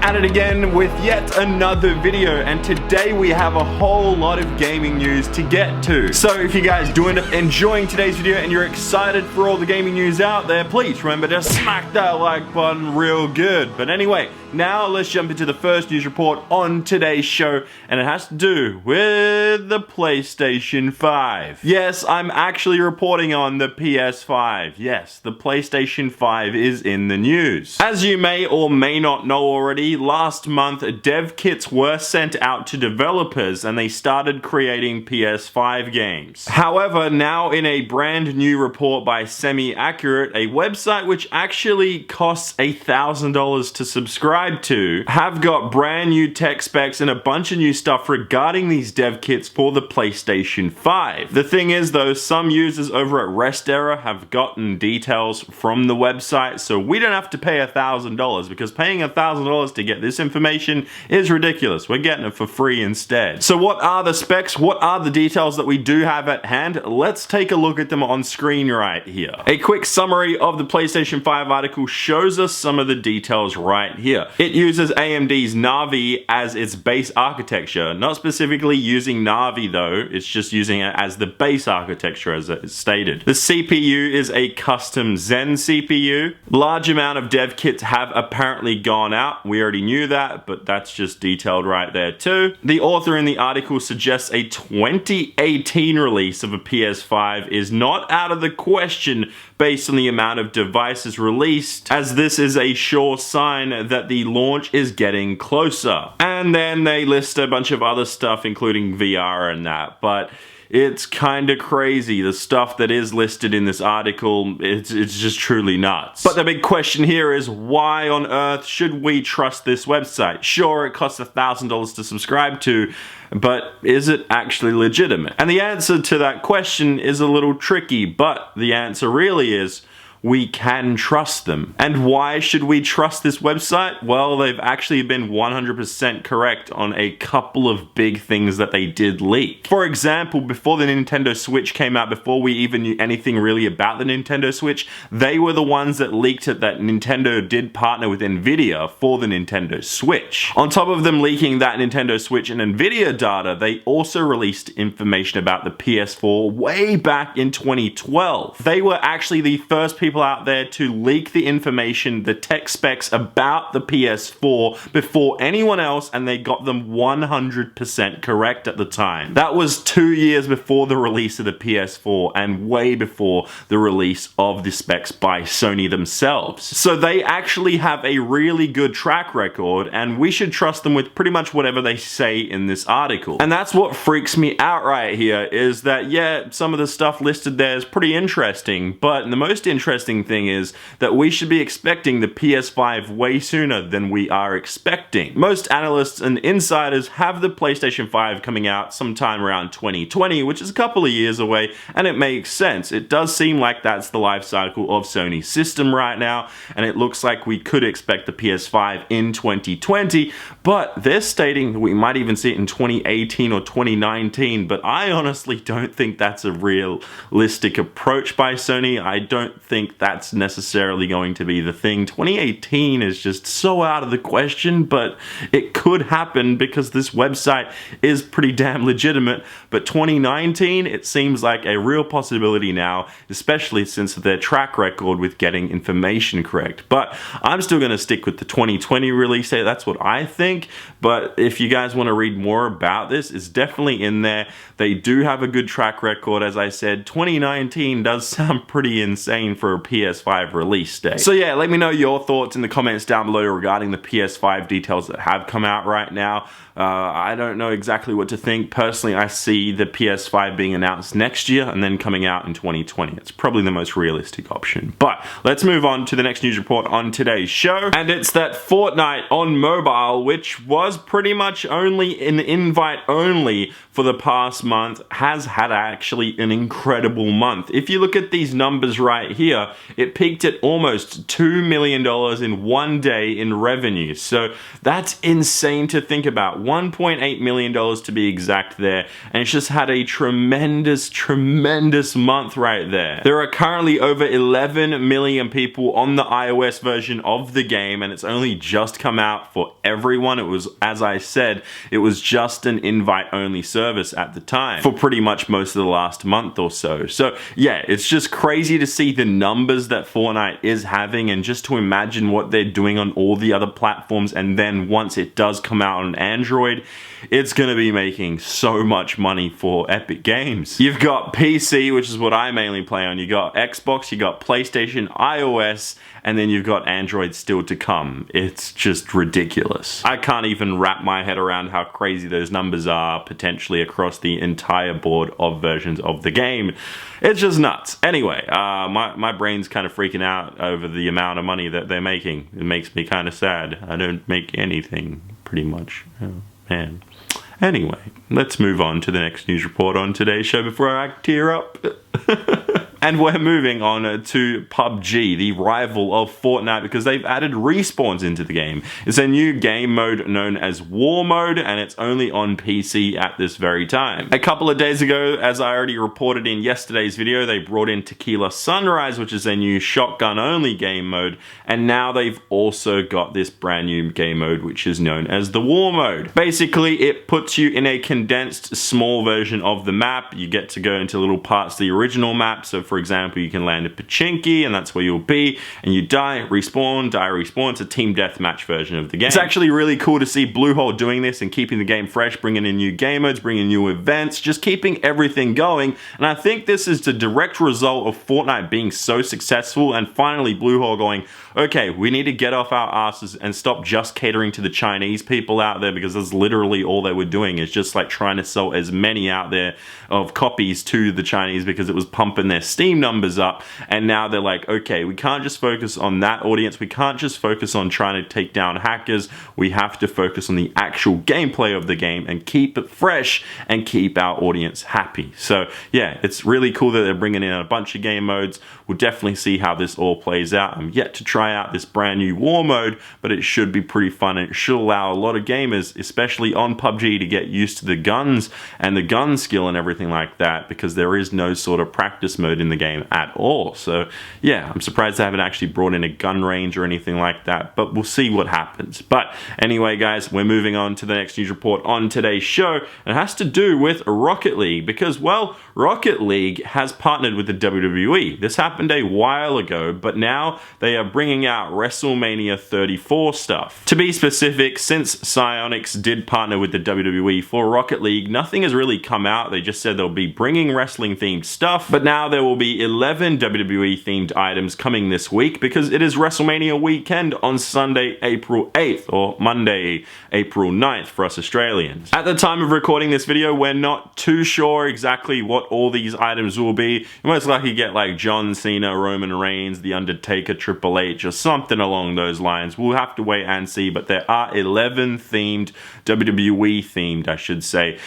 at it again with yet another video, and today we have a whole lot of gaming news to get to. So if you guys do end up enjoying today's video and you're excited for all the gaming news out there, please remember to smack that like button real good. But anyway, now let's jump into the first news report on today's show, and it has to do with the PlayStation 5. Yes, I'm actually reporting on the PS5. Yes, the PlayStation 5 is in the news. As you may or may not know already, last month dev kits were sent out to developers and they started creating PS5 games. However, now in a brand new report by Semi-Accurate, a website which actually costs $1,000 to subscribe to, have got brand new tech specs and a bunch of new stuff regarding these dev kits for the PlayStation 5. The thing is though, some users over at Restera have gotten details from the website, so we don't have to pay $1,000, because paying $1,000 to get this information is ridiculous. We're getting it for free instead. So what are the specs? What are the details that we do have at hand? Let's take a look at them on screen right here. A quick summary of the PlayStation 5 article shows us some of the details right here. It uses AMD's Navi as its base architecture, not specifically using Navi though, it's just using it as the base architecture as it is stated. The CPU is a custom Zen CPU. Large amount of dev kits have apparently gone out. We already knew that, but that's just detailed right there too. The author in the article suggests a 2018 release of a PS5 is not out of the question based on the amount of devices released, as this is a sure sign that the launch is getting closer. And then they list a bunch of other stuff including VR and that, but it's kind of crazy. The stuff that is listed in this article, it's just truly nuts. But the big question here is, why on earth should we trust this website? Sure, it costs $1,000 to subscribe to, but is it actually legitimate? And the answer to that question is a little tricky, but the answer really is, we can trust them. And why should we trust this website? Well, they've actually been 100% correct on a couple of big things that they did leak. For example, before the Nintendo Switch came out, before we even knew anything really about the Nintendo Switch, they were the ones that leaked it that Nintendo did partner with Nvidia for the Nintendo Switch. On top of them leaking that Nintendo Switch and Nvidia data, they also released information about the PS4 way back in 2012. They were actually the first people out there to leak the information, the tech specs about the PS4 before anyone else, and they got them 100% correct at the time. That was 2 years before the release of the PS4 and way before the release of the specs by Sony themselves. So they actually have a really good track record, and we should trust them with pretty much whatever they say in this article. And that's what freaks me out right here, is that yeah, some of the stuff listed there is pretty interesting, but the most interesting thing is that we should be expecting the PS5 way sooner than we are expecting. Most analysts and insiders have the PlayStation 5 coming out sometime around 2020, which is a couple of years away, and it makes sense. It does seem like that's the life cycle of Sony's system right now, and it looks like we could expect the PS5 in 2020, but they're stating that we might even see it in 2018 or 2019, but I honestly don't think that's a realistic approach by Sony. I don't think that's necessarily going to be the thing. 2018 is just so out of the question, but it could happen because this website is pretty damn legitimate. But 2019, it seems like a real possibility now, especially since their track record with getting information correct. But I'm still going to stick with the 2020 release date. That's what I think. But if you guys want to read more about this, it's definitely in there. They do have a good track record. As I said, 2019 does sound pretty insane for a PS5 release date. So yeah, let me know your thoughts in the comments down below regarding the PS5 details that have come out right now. I don't know exactly what to think. Personally, I see the PS5 being announced next year and then coming out in 2020. It's probably the most realistic option. But let's move on to the next news report on today's show. And it's that Fortnight on mobile, which was pretty much only an invite only for the past month, has had actually an incredible month. If you look at these numbers right here, it peaked at almost $2 million in one day in revenue. So that's insane to think about. $1.8 million to be exact there. And it's just had a tremendous month right there. There are currently over 11 million people on the iOS version of the game, and it's only just come out for everyone. It was, as I said, it was just an invite-only service at the time for pretty much most of the last month or so. So yeah, it's just crazy to see the numbers that Fortnite is having, and just to imagine what they're doing on all the other platforms, and then once it does come out on Android, it's gonna be making so much money for Epic Games. You've got PC, which is what I mainly play on, you got Xbox, you got PlayStation, iOS, and then you've got Android still to come. It's just ridiculous. I can't even wrap my head around how crazy those numbers are potentially across the entire board of versions of the game. It's just nuts. Anyway, my brain's kind of freaking out over the amount of money that they're making. It makes me kind of sad. I don't make anything, pretty much. Oh, man. Anyway, let's move on to the next news report on today's show before I tear up. And we're moving on to PUBG, the rival of Fortnite, because they've added respawns into the game. It's a new game mode known as War Mode, and it's only on PC at this very time. A couple of days ago, as I already reported in yesterday's video, they brought in Tequila Sunrise, which is a new shotgun-only game mode, and now they've also got this brand new game mode, which is known as the War Mode. Basically, it puts you in a condensed, small version of the map. You get to go into little parts of the original map, so for example, you can land at Pachinki, and that's where you'll be, and you die, respawn, die, respawn. It's a team deathmatch version of the game. It's actually really cool to see Bluehole doing this and keeping the game fresh, bringing in new game modes, bringing new events, just keeping everything going. And I think this is the direct result of Fortnite being so successful, and finally Bluehole going, okay, we need to get off our asses and stop just catering to the Chinese people out there, because that's literally all they were doing, is just like trying to sell as many out there of copies to the Chinese, because it was pumping their Steam numbers up. And now they're like, okay, we can't just focus on that audience, we can't just focus on trying to take down hackers, we have to focus on the actual gameplay of the game and keep it fresh and keep our audience happy. So yeah, it's really cool that they're bringing in a bunch of game modes. We'll definitely see how this all plays out. I'm yet to try out this brand new War Mode, but it should be pretty fun, and it should allow a lot of gamers, especially on PUBG, to get used to the guns and the gun skill and everything like that, because there is no sort of practice mode in the game at all. So yeah, I'm surprised they haven't actually brought in a gun range or anything like that, but we'll see what happens. But anyway guys, we're moving on to the next news report on today's show. It has to do with Rocket League, because well, Rocket League has partnered with the WWE. This happened a while ago, but now they are bringing out WrestleMania 34 stuff. To be specific, since Psyonix did partner with the WWE for Rocket League, nothing has really come out. They just said they'll be bringing wrestling themed stuff, but now there will be 11 WWE themed items coming this week, because it is WrestleMania weekend on Sunday, April 8th, or Monday, April 9th for us Australians. At the time of recording this video, we're not too sure exactly what all these items will be. You most likely get like John Cena, Roman Reigns, The Undertaker, Triple H, or something along those lines. We'll have to wait and see, but there are 11 themed, WWE themed, I should say,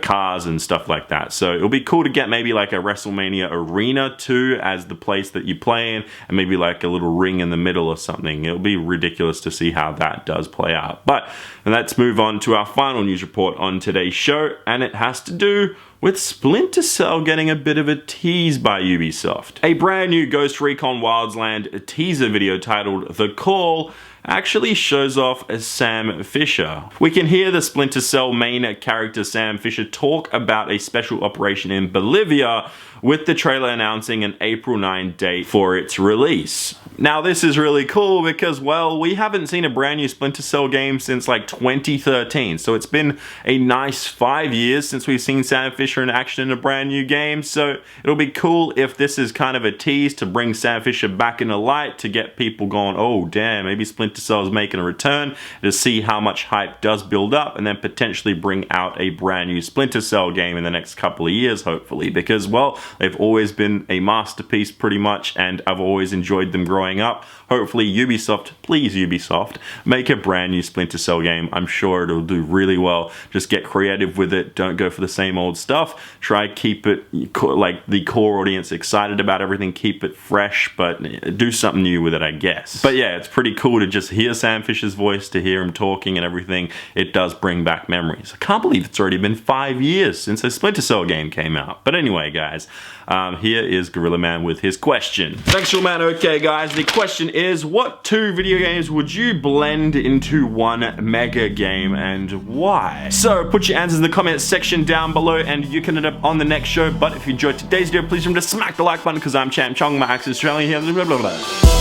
cars and stuff like that. So it'll be cool to get maybe like a WrestleMania arena too as the place that you play in, and maybe like a little ring in the middle or something. It'll be ridiculous to see how that does play out. But let's move on to our final news report on today's show, and it has to do with Splinter Cell getting a bit of a tease by Ubisoft. A brand new Ghost Recon Wildlands teaser video titled The Call actually shows off as Sam Fisher. We can hear the Splinter Cell main character Sam Fisher talk about a special operation in Bolivia, with the trailer announcing an April 9 date for its release. Now this is really cool because, well, we haven't seen a brand new Splinter Cell game since like 2013, so it's been a nice 5 years since we've seen Sam Fisher in action in a brand new game. So it'll be cool if this is kind of a tease to bring Sam Fisher back in the light, to get people going, oh damn, maybe Splinter Splinter Cell is making a return, to see how much hype does build up, and then potentially bring out a brand new Splinter Cell game in the next couple of years, hopefully, because, well, they've always been a masterpiece pretty much, and I've always enjoyed them growing up. Hopefully Ubisoft, please Ubisoft, make a brand new Splinter Cell game. I'm sure it'll do really well. Just get creative with it. Don't go for the same old stuff. Try keep it like the core audience excited about everything. Keep it fresh, but do something new with it, I guess. But yeah, it's pretty cool to just hear Sam Fisher's voice, to hear him talking and everything. It does bring back memories. I can't believe it's already been 5 years since a Splinter Cell game came out. But anyway, guys, here is Gorilla Man with his question. Thanks, Gorilla Man. Okay, guys, the question is, what 2 video games would you blend into one mega game, and why? So put your answers in the comments section down below, and you can end up on the next show. But if you enjoyed today's video, please remember to smack the like button, because I'm Champ Chong, my accent Australian here. Blah, blah, blah.